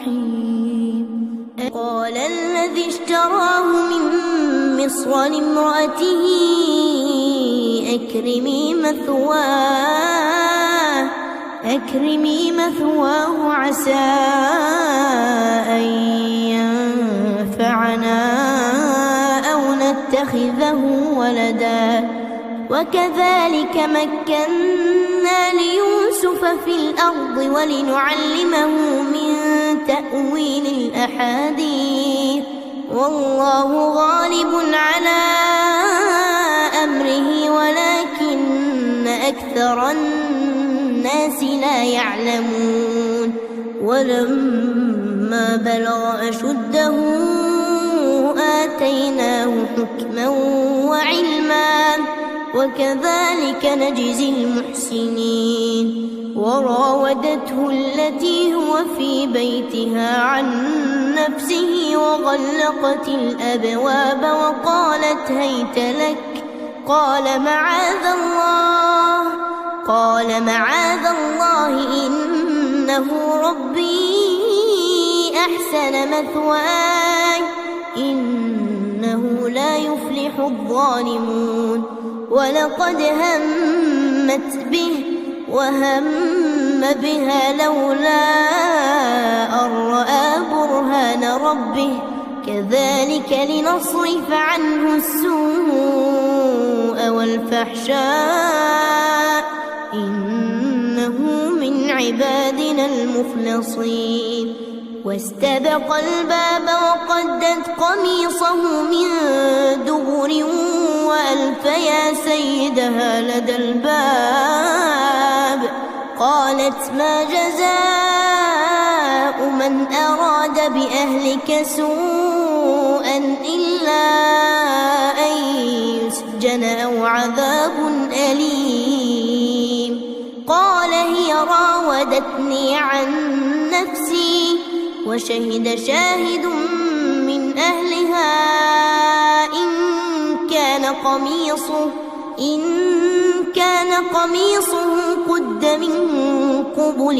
الرحيم. قال الذي اشتراه من مصر لامرأته أكرمي مثواه عسى أن ينفعنا أو نتخذه ولدا وكذلك مكنا ليوسف في الأرض ولنعلمه من تأويل الأحاديث والله غالب على أمره ولكن أكثر الناس لا يعلمون. ولما بلغ أشده آتيناه حكما وعلما وكذلك نجزي المحسنين. وراودته التي هو في بيتها عن نفسه وغلقت الأبواب وقالت هيت لك قال معاذ الله إنه ربي أحسن مثواي إنه لا يفلح الظالمون. ولقد همت به وهم بها لولا أن رأى برهان ربه كذلك لنصرف عنه السوء والفحشاء إنه من عبادنا المخلصين. واستبق الباب وقدت قميصه من دبر وألف يا سيدها لدى الباب قالت ما جزاء من أراد بأهلك سوءا إلا أن يسجن أو عذاب أليم. قال هي راودتني عن نفسي وشهد شاهد من أهلها إن كان قميصه قد من قبل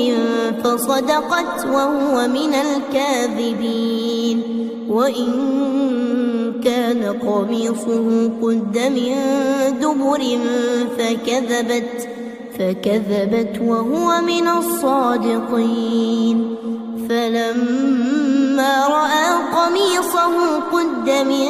فصدقت وهو من الكاذبين وإن كان قميصه قد من دبر فكذبت وهو من الصادقين. فلما رأى قميصه قد من